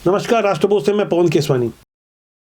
नमस्कार, राष्ट्रभोज से मैं पवन केसवानी।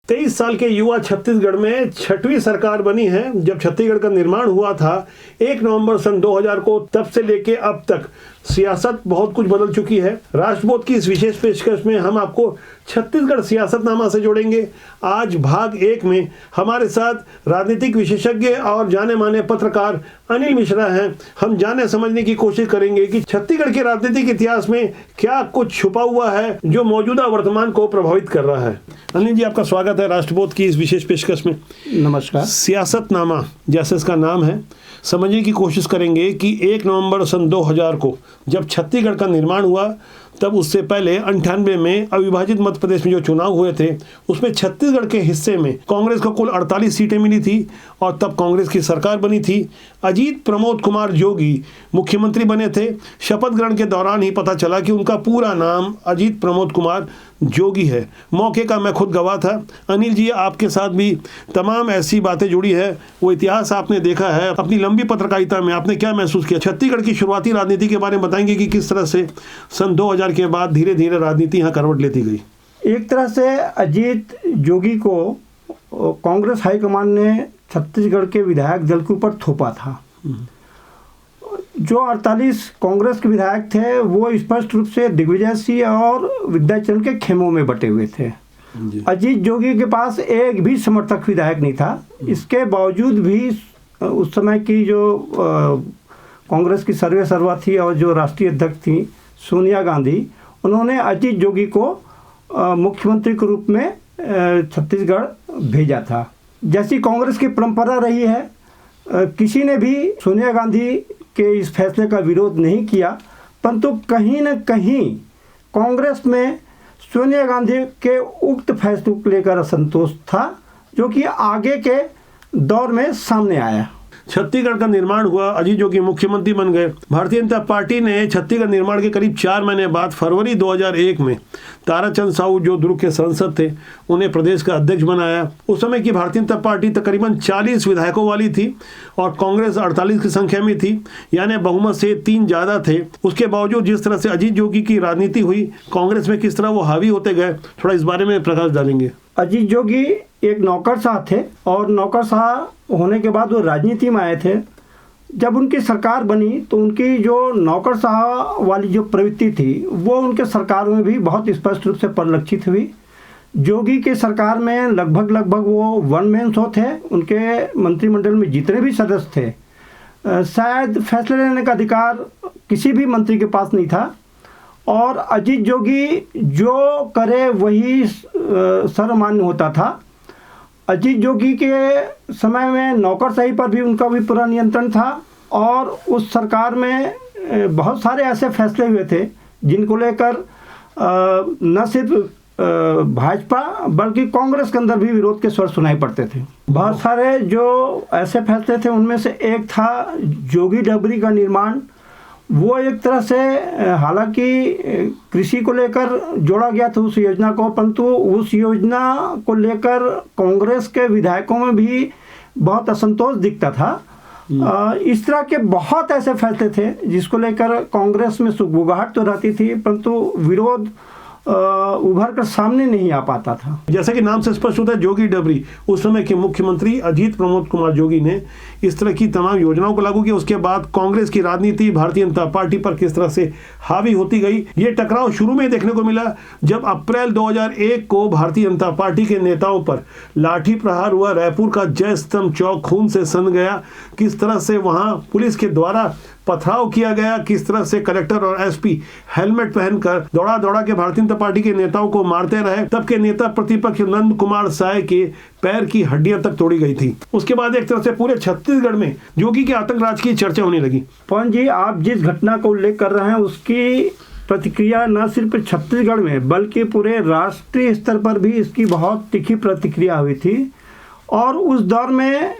23 साल के युवा छत्तीसगढ़ में छठवीं सरकार बनी है। जब छत्तीसगढ़ का निर्माण हुआ था 1 नवंबर सन 2000 को, तब से लेके अब तक सियासत बहुत कुछ बदल चुकी है। राष्ट्रभोज की इस विशेष पेशकश में हम आपको छत्तीसगढ़ सियासतनामा से जोड़ेंगे। आज भाग 1 में हमारे साथ राजनीतिक विशेषज्ञ और जाने माने पत्रकार अनिल मिश्रा हैं। हम जाने समझने की कोशिश करेंगे कि छत्तीसगढ़ के राजनीतिक इतिहास में क्या कुछ छुपा हुआ है जो मौजूदा वर्तमान को प्रभावित कर रहा है। अनिल जी, आपका स्वागत है राष्ट्रभोज की इस विशेष पेशकश में। नमस्कार। सियासतनामा जैसे इसका नाम है, समझने की कोशिश करेंगे कि 1 नवंबर सन 2000 को जब छत्तीसगढ़ का निर्माण हुआ, तब उससे पहले 98 में अविभाजित मध्य प्रदेश में जो चुनाव हुए थे, उसमें छत्तीसगढ़ के हिस्से में कांग्रेस को कुल 48 सीटें मिली थी और तब कांग्रेस की सरकार बनी थी। अजीत प्रमोद कुमार जोगी मुख्यमंत्री बने थे। शपथ ग्रहण के दौरान ही पता चला कि उनका पूरा नाम अजीत प्रमोद कुमार जोगी है। मौके का मैं खुद गवाह था। अनिल जी, आपके साथ भी तमाम ऐसी बातें जुड़ी है, वो इतिहास आपने देखा है। अपनी लंबी पत्रकारिता में आपने क्या महसूस किया? छत्तीसगढ़ की शुरुआती राजनीति के बारे में बताएंगे कि किस तरह से सन 2000 के बाद धीरे धीरे राजनीति यहाँ करवट लेती गई। एक तरह से अजीत जोगी को कांग्रेस हाईकमान ने छत्तीसगढ़ के विधायक दल के ऊपर थोपा था। जो 48 कांग्रेस के विधायक थे वो स्पष्ट रूप से दिग्विजय सिंह और विद्याचरण के खेमों में बटे हुए थे। अजीत जोगी के पास एक भी समर्थक विधायक नहीं था। इसके बावजूद भी उस समय की जो कांग्रेस की सर्वे सर्वा थी और जो राष्ट्रीय अध्यक्ष थी सोनिया गांधी, उन्होंने अजीत जोगी को मुख्यमंत्री के रूप में छत्तीसगढ़ भेजा था। जैसी कांग्रेस की परंपरा रही है, किसी ने भी सोनिया गांधी के इस फैसले का विरोध नहीं किया, परंतु कहीं न कहीं कांग्रेस में सोनिया गांधी के उक्त फैसले को लेकर असंतोष था, जो कि आगे के दौर में सामने आया। छत्तीसगढ़ का निर्माण हुआ, अजीत जोगी मुख्यमंत्री बन गए। भारतीय जनता पार्टी ने छत्तीसगढ़ निर्माण के करीब 4 महीने बाद फरवरी 2001 में ताराचंद साहू, जो दुर्ग के सांसद थे, उन्हें प्रदेश का अध्यक्ष बनाया। उस समय की भारतीय जनता पार्टी तकरीबन 40 विधायकों वाली थी और कांग्रेस 48 की संख्या में थी, यानी बहुमत से 3 ज़्यादा थे। उसके बावजूद जिस तरह से अजीत जोगी की राजनीति हुई, कांग्रेस में किस तरह वो हावी होते गए, थोड़ा इस बारे में प्रकाश डालेंगे। अजीत जोगी एक नौकरशाह थे और नौकरशाह होने के बाद वो राजनीति में आए थे। जब उनकी सरकार बनी तो उनकी जो नौकरशाह वाली जो प्रवृत्ति थी वो उनके सरकार में भी बहुत स्पष्ट रूप से परिलक्षित हुई। जोगी के सरकार में लगभग वो वन मैन शो थे। उनके मंत्रिमंडल में जितने भी सदस्य थे, शायद फैसले लेने का अधिकार किसी भी मंत्री के पास नहीं था और अजीत जोगी जो करे वही सर्वमान्य होता था। अजीत जोगी के समय में नौकरशाही पर भी उनका भी पूरा नियंत्रण था और उस सरकार में बहुत सारे ऐसे फैसले हुए थे जिनको लेकर न सिर्फ भाजपा बल्कि कांग्रेस के अंदर भी विरोध के स्वर सुनाई पड़ते थे। बहुत सारे जो ऐसे फैसले थे उनमें से एक था जोगी डबरी का निर्माण। वो एक तरह से हालांकि कृषि को लेकर जोड़ा गया था उस योजना को, परंतु उस योजना को लेकर कांग्रेस के विधायकों में भी बहुत असंतोष दिखता था। इस तरह के बहुत ऐसे फैसले थे जिसको लेकर कांग्रेस में सुगबुगाहट तो रहती थी, परंतु विरोध उभर कर सामने नहीं आ पाता था। जैसा कि नाम से स्पष्ट होता है, जोगी डबरी, उस समय के मुख्यमंत्री अजीत प्रमोद कुमार जोगी ने इस तरह की तमाम योजनाओं को लागू किया। उसके बाद कांग्रेस की राजनीति भारतीय जनता पार्टी पर किस तरह से हावी होती गई, ये टकराव शुरू में देखने को मिला। जब अप्रैल 2001 को भारतीय जनता पार्टी के नेताओं पर लाठी प्रहार हुआ, रायपुर का जय स्तंभ चौक खून से सन गया, किस तरह से वहां पुलिस के द्वारा पथराव किया गया, किस तरह से कलेक्टर और एसपी हेलमेट पहनकर दौड़ा दौड़ा के भारतीय जनता पार्टी के नेताओं को मारते रहे। तब के नेता प्रतिपक्ष नंद कुमार साय के पैर की हड्डियां तक तोड़ी गई थी। उसके बाद एक तरह से पूरे छत्तीसगढ़ में जोगी के आतंकराज की चर्चा होने लगी। पवन जी, आप जिस घटना का उल्लेख कर रहे हैं उसकी प्रतिक्रिया न सिर्फ छत्तीसगढ़ में बल्कि पूरे राष्ट्रीय स्तर पर भी इसकी बहुत तीखी प्रतिक्रिया हुई थी और उस दौर में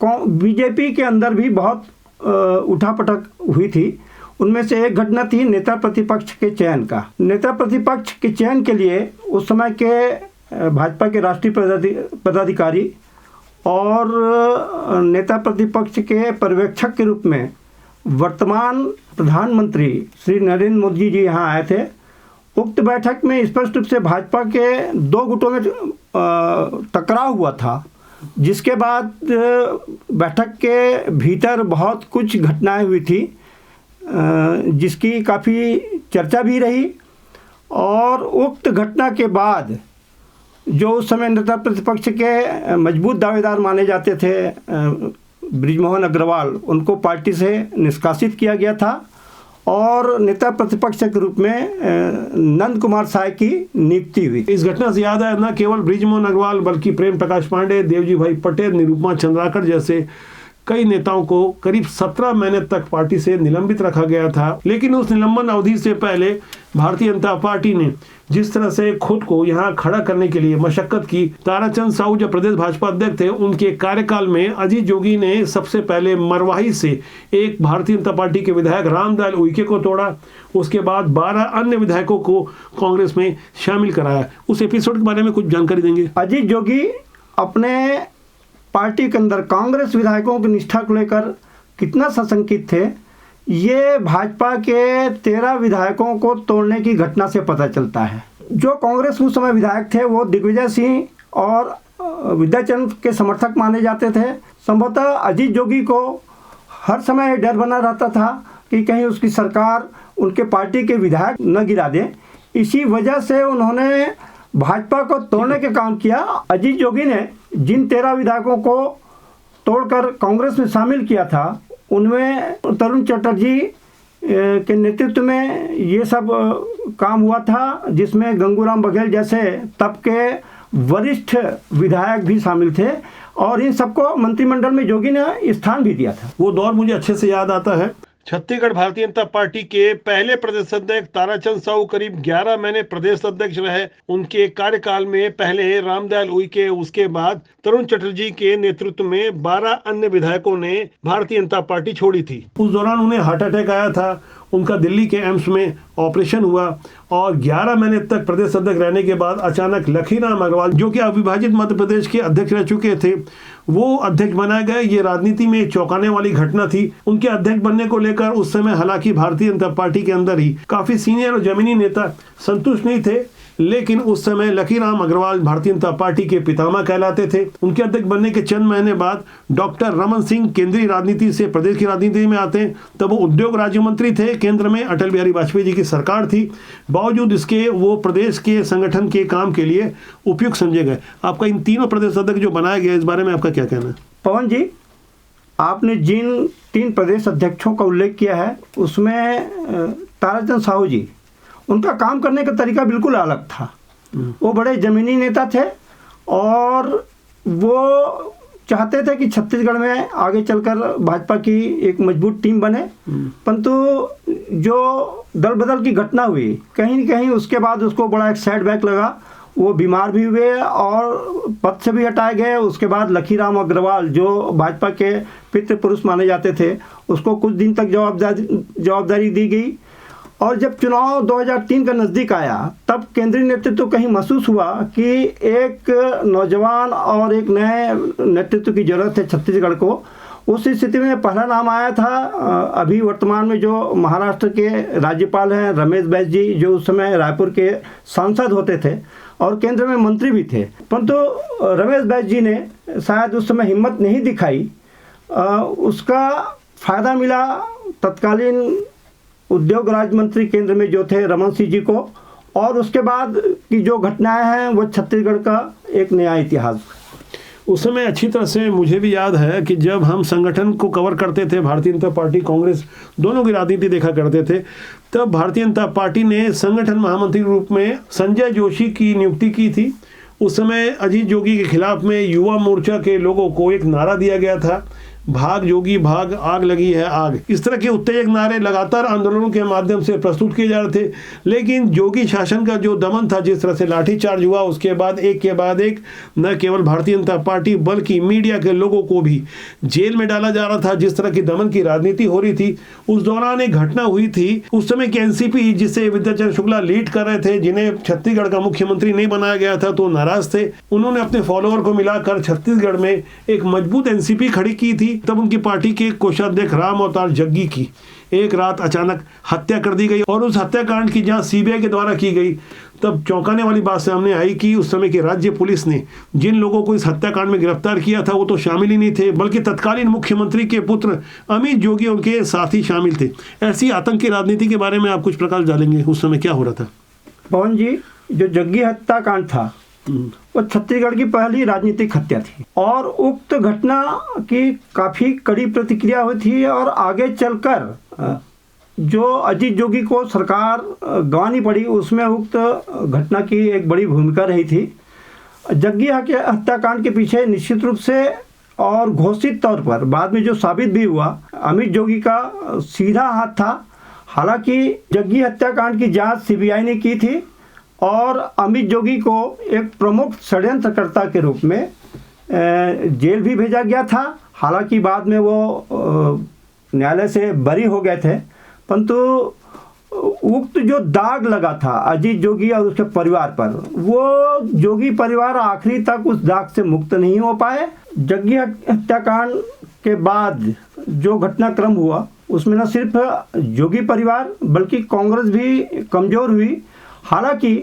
बीजेपी के अंदर भी बहुत उठापटक हुई थी। उनमें से एक घटना थी नेता प्रतिपक्ष के चयन का। नेता प्रतिपक्ष के चयन के लिए उस समय के भाजपा के राष्ट्रीय पदाधिकारी और नेता प्रतिपक्ष के पर्यवेक्षक के रूप में वर्तमान प्रधानमंत्री श्री नरेंद्र मोदी जी यहाँ आए थे। उक्त बैठक में स्पष्ट रूप से भाजपा के दो गुटों में टकराव हुआ था, जिसके बाद बैठक के भीतर बहुत कुछ घटनाएं हुई थी, जिसकी काफ़ी चर्चा भी रही। और उक्त घटना के बाद जो उस समय नेता प्रतिपक्ष के मजबूत दावेदार माने जाते थे बृजमोहन अग्रवाल, उनको पार्टी से निष्कासित किया गया था और नेता प्रतिपक्ष के रूप में नंद कुमार साय की नियुक्ति हुई। इस घटना से याद है न केवल बृजमोहन अग्रवाल बल्कि प्रेम प्रकाश पांडे, देवजी भाई पटेल, निरुपमा चंद्राकर जैसे कई नेताओं को करीब 17 महीने तक पार्टी से निलंबित रखा गया था। लेकिन उस निलंबन अवधि से पहले भारतीय जनता पार्टी ने जिस तरह से खुद को यहाँ खड़ा करने के लिए मशक्कत की, ताराचंद साहू जो प्रदेश भाजपा अध्यक्ष थे, उनके कार्यकाल में अजीत जोगी ने सबसे पहले मरवाही से एक भारतीय जनता पार्टी के विधायक रामदयाल उइके को तोड़ा। उसके बाद 12 अन्य विधायकों को कांग्रेस में शामिल कराया। उस एपिसोड के बारे में कुछ जानकारी देंगे? अजीत जोगी अपने पार्टी के अंदर कांग्रेस विधायकों की निष्ठा को लेकर कितना सशंकित थे, ये भाजपा के 13 विधायकों को तोड़ने की घटना से पता चलता है। जो कांग्रेस उस समय विधायक थे वो दिग्विजय सिंह और विद्याचंद के समर्थक माने जाते थे। संभवतः अजीत जोगी को हर समय डर बना रहता था कि कहीं उसकी सरकार उनके पार्टी के विधायक न गिरा दे। इसी वजह से उन्होंने भाजपा को तोड़ने का काम किया। अजीत जोगी ने जिन 13 विधायकों को तोड़कर कांग्रेस में शामिल किया था, उनमें तरुण चटर्जी के नेतृत्व में ये सब काम हुआ था, जिसमें गंगूराम बघेल जैसे तब के वरिष्ठ विधायक भी शामिल थे और इन सबको मंत्रिमंडल में जोगी ने स्थान भी दिया था। वो दौर मुझे अच्छे से याद आता है। छत्तीसगढ़ भारतीय जनता पार्टी के पहले प्रदेश अध्यक्ष ताराचंद साहू करीब 11 महीने प्रदेश अध्यक्ष रहे। उनके कार्यकाल में पहले रामदयाल उइके, उसके बाद तरुण चटर्जी के नेतृत्व में 12 अन्य विधायकों ने भारतीय जनता पार्टी छोड़ी थी। उस दौरान उन्हें हार्ट अटैक आया था, उनका दिल्ली के एम्स में ऑपरेशन हुआ और 11 महीने तक प्रदेश अध्यक्ष रहने के बाद अचानक लखीराम अग्रवाल, जो कि अविभाजित मध्य प्रदेश के अध्यक्ष रह चुके थे, वो अध्यक्ष बनाए गए। ये राजनीति में एक चौंकाने वाली घटना थी। उनके अध्यक्ष बनने को लेकर उस समय हालांकि भारतीय जनता पार्टी के अंदर ही काफी सीनियर और जमीनी नेता संतुष्ट नहीं थे, लेकिन उस समय लखीराम अग्रवाल भारतीय जनता पार्टी के पितामह कहलाते थे। उनके अध्यक्ष बनने के चंद महीने बाद डॉक्टर रमन सिंह केंद्रीय राजनीति से प्रदेश की राजनीति में आते हैं। तब वो उद्योग राज्य मंत्री थे। केंद्र में अटल बिहारी वाजपेयी जी की सरकार थी। बावजूद इसके वो प्रदेश के संगठन के काम के लिए उपयुक्त समझे गए। आपका इन तीनों प्रदेश अध्यक्ष जो बनाया गया, इस बारे में आपका क्या कहना है? पवन जी, आपने जिन 3 प्रदेश अध्यक्षों का उल्लेख किया है, उसमें ताराचंद साहू जी, उनका काम करने का तरीका बिल्कुल अलग था। वो बड़े जमीनी नेता थे और वो चाहते थे कि छत्तीसगढ़ में आगे चलकर भाजपा की एक मजबूत टीम बने, परंतु जो दल बदल की घटना हुई, कहीं न कहीं उसके बाद उसको बड़ा एक सेटबैक लगा। वो बीमार भी हुए और पद से भी हटाए गए। उसके बाद लखीराम अग्रवाल, जो भाजपा के पितृ पुरुष माने जाते थे, उसको कुछ दिन तक जवाबदारी दी गई। और जब चुनाव 2003 का नज़दीक आया, तब केंद्रीय नेतृत्व कहीं महसूस हुआ कि एक नौजवान और एक नए नेतृत्व की जरूरत है छत्तीसगढ़ को। उस स्थिति में पहला नाम आया था अभी वर्तमान में जो महाराष्ट्र के राज्यपाल हैं रमेश बैस जी, जो उस समय रायपुर के सांसद होते थे और केंद्र में मंत्री भी थे। परंतु रमेश बैस जी ने शायद उस समय हिम्मत नहीं दिखाई। उसका फ़ायदा मिला तत्कालीन उद्योग राज्य मंत्री केंद्र में जो थे रमन सिंह जी को। और उसके बाद की जो घटनाएं हैं वो छत्तीसगढ़ का एक नया इतिहास। उस समय अच्छी तरह से मुझे भी याद है कि जब हम संगठन को कवर करते थे, भारतीय जनता पार्टी कांग्रेस दोनों की राजनीति देखा करते थे, तब भारतीय जनता पार्टी ने संगठन महामंत्री के रूप में संजय जोशी की नियुक्ति की थी। उस समय अजीत जोगी के खिलाफ में युवा मोर्चा के लोगों को एक नारा दिया गया था, भाग जोगी भाग, आग लगी है आग। इस तरह के उत्तेजक नारे लगातार आंदोलनों के माध्यम से प्रस्तुत किए जा रहे थे। लेकिन जोगी शासन का जो दमन था, जिस तरह से लाठीचार्ज हुआ, उसके बाद एक के बाद एक न केवल भारतीय जनता पार्टी बल्कि मीडिया के लोगों को भी जेल में डाला जा रहा था। जिस तरह की दमन की राजनीति हो रही थी, उस दौरान एक घटना हुई थी। उस समय की एनसीपी, जिसे विद्याचंद्र शुक्ला लीड कर रहे थे, जिन्हें छत्तीसगढ़ का मुख्यमंत्री नहीं बनाया गया था, तो नाराज थे। उन्होंने अपने फॉलोअर को मिलाकर छत्तीसगढ़ में एक मजबूत एनसीपी खड़ी की थी तब उनकी पार्टी के कोषाध्यक्ष राम अवतार जग्गी की एक रात अचानक हत्या कर दी गई और उस हत्याकांड की जांच सीबीआई के द्वारा की गई। तब चौंकाने वाली बात सामने आई कि उस समय की राज्य पुलिस ने जिन लोगों को इस हत्याकांड में गिरफ्तार किया था वो तो शामिल ही नहीं थे, बल्कि तत्कालीन मुख्यमंत्री के पुत्र अमित जोगी उनके साथी शामिल थे। ऐसी आतंकी राजनीति के बारे में आप कुछ प्रकाश डालेंगे, उस समय क्या हो रहा था? पवन जी, जो जग्गी हत्याकांड था वो छत्तीसगढ़ की पहली राजनीतिक हत्या थी और उक्त घटना की काफी कड़ी प्रतिक्रिया हुई थी और आगे चलकर जो अजीत जोगी को सरकार गंवानी पड़ी उसमें उक्त घटना की एक बड़ी भूमिका रही थी। जग्गी हत्याकांड के पीछे निश्चित रूप से और घोषित तौर पर बाद में जो साबित भी हुआ अमित जोगी का सीधा हाथ था। हालांकि जग्गी हत्याकांड की जांच सीबीआई ने की थी और अमित जोगी को एक प्रमुख षड्यंत्रकर्ता के रूप में जेल भी भेजा गया था। हालांकि बाद में वो न्यायालय से बरी हो गए थे, परंतु उक्त जो दाग लगा था अजीत जोगी और उसके परिवार पर, वो जोगी परिवार आखिरी तक उस दाग से मुक्त नहीं हो पाए। जग्गी हत्याकांड के बाद जो घटनाक्रम हुआ उसमें न सिर्फ जोगी परिवार बल्कि कांग्रेस भी कमजोर हुई। हालांकि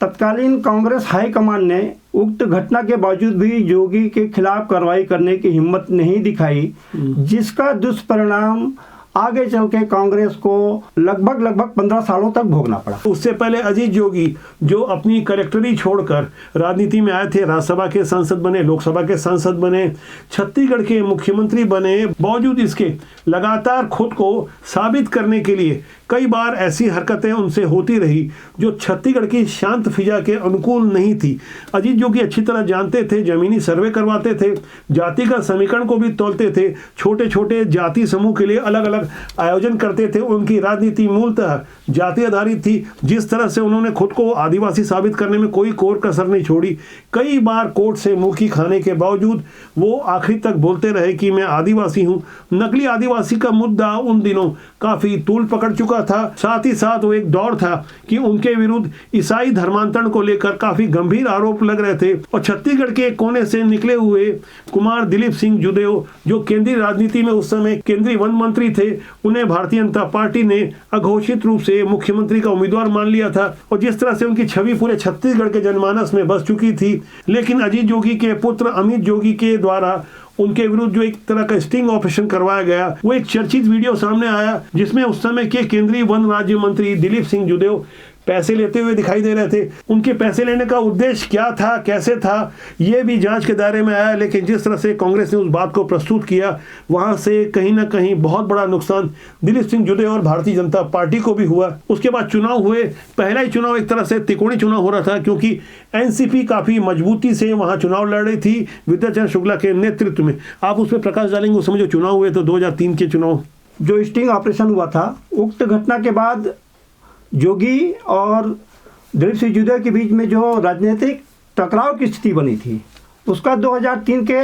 तत्कालीन कांग्रेस हाईकमान ने उक्त घटना के बावजूद भी जोगी के खिलाफ कार्रवाई करने की हिम्मत नहीं दिखाई, जिसका दुष्परिणाम आगे चल के कांग्रेस को लगभग 15 सालों तक भोगना पड़ा। उससे पहले अजीत जोगी जो अपनी कलेक्टरी छोड़कर राजनीति में आए थे, राज्यसभा के सांसद बने, लोकसभा के सांसद बने, छत्तीसगढ़ के मुख्यमंत्री बने, बावजूद इसके लगातार खुद को साबित करने के लिए कई बार ऐसी हरकतें उनसे होती रही जो छत्तीसगढ़ की शांत फिजा के अनुकूल नहीं थी। अजीत जोगी अच्छी तरह जानते थे, जमीनी सर्वे करवाते थे, जातिगत समीकरण को भी तोलते थे, छोटे छोटे जाति समूह के लिए अलग अलग आयोजन करते थे। उनकी राजनीति मूलतः जाति आधारित थी। जिस तरह से उन्होंने खुद को आदिवासी साबित करने में कोई कोर कसर नहीं छोड़ी। कई बार कोर्ट से मुक्ति खाने के बावजूद वो आखिर तक बोलते रहे कि मैं आदिवासी हूँ। नकली आदिवासी का मुद्दा उन दिनों काफी तूल पकड़ चुका था। साथ ही साथ वो एक दौर था कि उनके विरुद्ध ईसाई धर्मांतरण को लेकर काफी गंभीर आरोप लग रहे थे और छत्तीसगढ़ के कोने से निकले हुए कुमार दिलीप सिंह जुदेव जो केंद्रीय राजनीति में उस समय केंद्रीय वन मंत्री थे, उन्हें भारतीय जनता पार्टी ने अघोषित रूप से मुख्यमंत्री का उम्मीदवार मान लिया था और जिस तरह से उनकी छवि पूरे छत्तीसगढ़ के जनमानस में बस चुकी थी। लेकिन अजीत जोगी के पुत्र अमित जोगी के द्वारा उनके विरुद्ध जो एक तरह का स्टिंग ऑपरेशन करवाया गया, वो एक चर्चित वीडियो सामने आया जिसमें उस समय के केंद्रीय वन राज्य मंत्री दिलीप सिंह जुदेव पैसे लेते हुए दिखाई दे रहे थे। उनके पैसे लेने का उद्देश्य क्या था, कैसे था, ये भी जांच के दायरे में आया। लेकिन जिस तरह से कांग्रेस ने उस बात को प्रस्तुत किया, वहां से कहीं ना कहीं बहुत बड़ा नुकसान दिलीप सिंह जुदेव और भारतीय जनता पार्टी को भी हुआ। उसके बाद चुनाव हुए। पहला ही चुनाव एक तरह से त्रिकोणीय चुनाव हो रहा था क्योंकि एनसीपी काफी मजबूती से वहां चुनाव लड़ रही थी विद्याचरण शुक्ला के नेतृत्व में। आप उसमें प्रकाश डालेंगे? उस समय जो चुनाव हुए तो 2003 के चुनाव, जो स्टिंग ऑपरेशन हुआ था, उक्त घटना के बाद जोगी और दिलीप सिंह जुदेव के बीच में जो राजनीतिक टकराव की स्थिति बनी थी, उसका 2003 के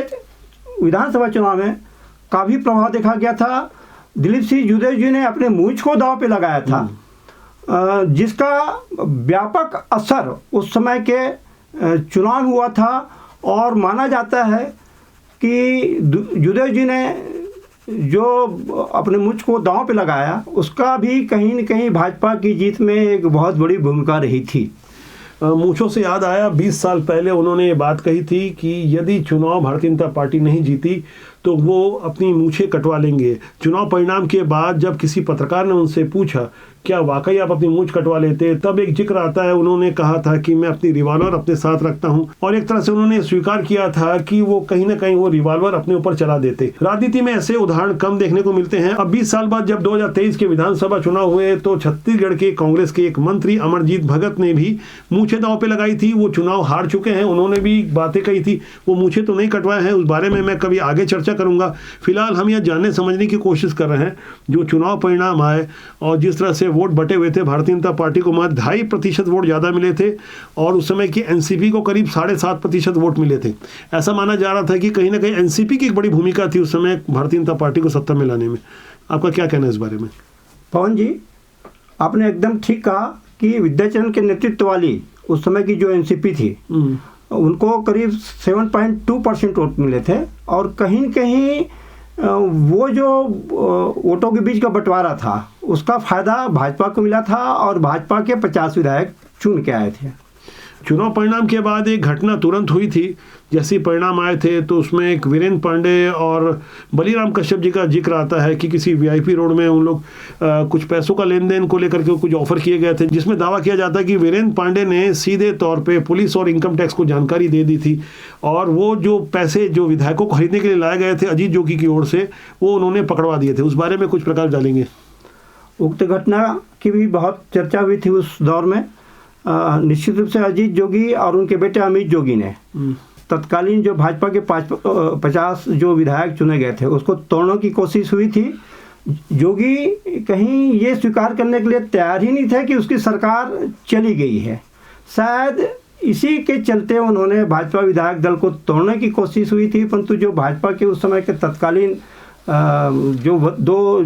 विधानसभा चुनाव में काफ़ी प्रभाव देखा गया था। दिलीप सिंह जुदेव जी ने अपने मूंछ को दांव पे लगाया था, जिसका व्यापक असर उस समय के चुनाव हुआ था और माना जाता है कि जुदेव जी ने जो अपने मुझ को दांव पे लगाया, उसका भी कहीं न कहीं भाजपा की जीत में एक बहुत बड़ी भूमिका रही थी। मूंछों से याद आया, 20 साल पहले उन्होंने ये बात कही थी कि यदि चुनाव भारतीय जनता पार्टी नहीं जीती तो वो अपनी मूंछें कटवा लेंगे। चुनाव परिणाम के बाद जब किसी पत्रकार ने उनसे पूछा क्या वाकई आप अपनी मूंछ कटवा लेते, तब एक जिक्र आता है, उन्होंने कहा था कि मैं अपनी रिवॉल्वर अपने साथ रखता हूं और एक तरह से उन्होंने स्वीकार किया था कि वो कहीं ना कहीं वो रिवॉल्वर अपने ऊपर चला देते। राजनीति में ऐसे उदाहरण कम देखने को मिलते हैं। अब 20 साल बाद जब 2023 के विधानसभा चुनाव हुए तो छत्तीसगढ़ के कांग्रेस के एक मंत्री अमरजीत भगत ने भी मूंछें दांव पे लगाई थी। वो चुनाव हार चुके हैं, उन्होंने भी बातें कही थी, वो मूंछें तो नहीं कटवाए हैं। उस बारे में मैं कभी आगे चर्चा करूंगा। फिलहाल हम यह जानने समझने की कोशिश कर रहे हैं जो चुनाव परिणाम आए और जिस तरह से वोट बटे हुए थे, भारतीय जनता पार्टी को मात्र 2.5% वोट ज़्यादा मिले थे और उस समय की एनसीपी को करीब 7.5% वोट मिले थे। ऐसा माना जा रहा था कि कहीं ना कहीं एनसीपी की एक बड़ी भूमिका थी उस समय भारतीय जनता पार्टी को सत्ता में लाने में। आपका क्या कहना है इस बारे में? पवन जी, आपने एकदम ठीक कहा कि विद्याचरण के नेतृत्व वाली उस समय की जो एनसीपी थी, उनको करीब 7.2% वोट मिले थे और कहीं न कहीं वो जो वोटों के बीच का बंटवारा था उसका फ़ायदा भाजपा को मिला था और भाजपा के 50 विधायक चुन के आए थे। चुनाव परिणाम के बाद एक घटना तुरंत हुई थी। जैसे ही परिणाम आए थे तो उसमें एक वीरेंद्र पांडे और बलीराम कश्यप जी का जिक्र आता है कि किसी वीआईपी रोड में उन लोग कुछ पैसों का लेन देन को लेकर के कुछ ऑफर किए गए थे, जिसमें दावा किया जाता है कि वीरेंद्र पांडे ने सीधे तौर पे पुलिस और इनकम टैक्स को जानकारी दे दी थी और वो जो पैसे जो विधायकों को खरीदने के लिए लाए गए थे अजीत जोगी की ओर से, वो उन्होंने पकड़वा दिए थे। उस बारे में कुछ प्रकाश डालेंगे। उक्त घटना की भी बहुत चर्चा हुई थी उस दौर में। निश्चित रूप से अजीत जोगी और उनके बेटे अमित जोगी ने तत्कालीन जो भाजपा के 50 जो विधायक चुने गए थे उसको तोड़ने की कोशिश हुई थी। जोगी कहीं ये स्वीकार करने के लिए तैयार ही नहीं थे कि उसकी सरकार चली गई है। शायद इसी के चलते उन्होंने भाजपा विधायक दल को तोड़ने की कोशिश हुई थी, परंतु जो भाजपा के उस समय के तत्कालीन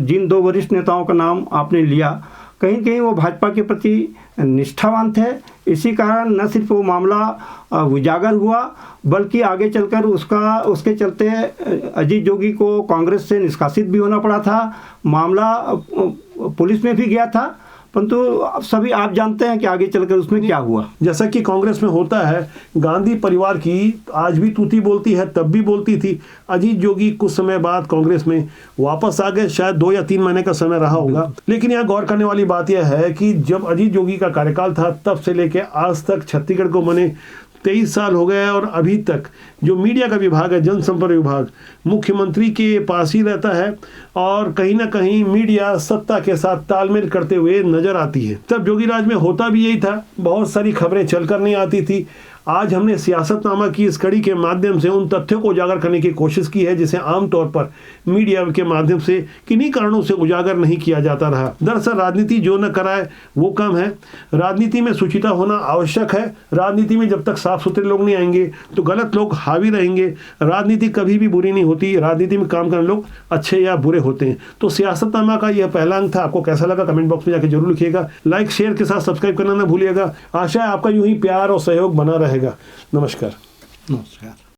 जिन दो वरिष्ठ नेताओं का नाम आपने लिया, कहीं कहीं वो भाजपा के प्रति निष्ठावान थे। इसी कारण न सिर्फ वो मामला उजागर हुआ बल्कि आगे चलकर उसके चलते अजीत जोगी को कांग्रेस से निष्कासित भी होना पड़ा था। मामला पुलिस में भी गया था, परंतु सभी आप जानते हैं कि आगे चलकर उसमें क्या हुआ। जैसा कि कांग्रेस में होता है, गांधी परिवार की आज भी तूती बोलती है, तब भी बोलती थी। अजीत जोगी कुछ समय बाद कांग्रेस में वापस आ गए, शायद 2 या 3 महीने का समय रहा होगा। लेकिन यहाँ गौर करने वाली बात यह है कि जब अजीत जोगी का कार्यकाल था तब से लेकर आज तक छत्तीसगढ़ को बने 23 साल हो गए और अभी तक जो मीडिया का विभाग है, जनसंपर्क विभाग, मुख्यमंत्री के पास ही रहता है और कहीं ना कहीं मीडिया सत्ता के साथ तालमेल करते हुए नजर आती है। तब जोगीराज में होता भी यही था, बहुत सारी खबरें चलकर नहीं आती थी। आज हमने सियासतनामा की इस कड़ी के माध्यम से उन तथ्यों को उजागर करने की कोशिश की है जिसे आमतौर पर मीडिया के माध्यम से किन्हीं कारणों से उजागर नहीं किया जाता रहा। दरअसल राजनीति जो न कराए वो कम है। राजनीति में सुचिता होना आवश्यक है। राजनीति में जब तक साफ सुथरे लोग नहीं आएंगे तो गलत लोग हावी रहेंगे। राजनीति कभी भी बुरी नहीं होती, राजनीति में काम करने लोग अच्छे या बुरे होते हैं। तो सियासतनामा का यह पहला अंक था। आपको कैसा लगा कमेंट बॉक्स में जाकर जरूर लिखिएगा। लाइक शेयर के साथ सब्सक्राइब करना ना भूलिएगा। आशा है आपका यूं ही प्यार और सहयोग बना रहेगा। नमस्कार। नमस्कार।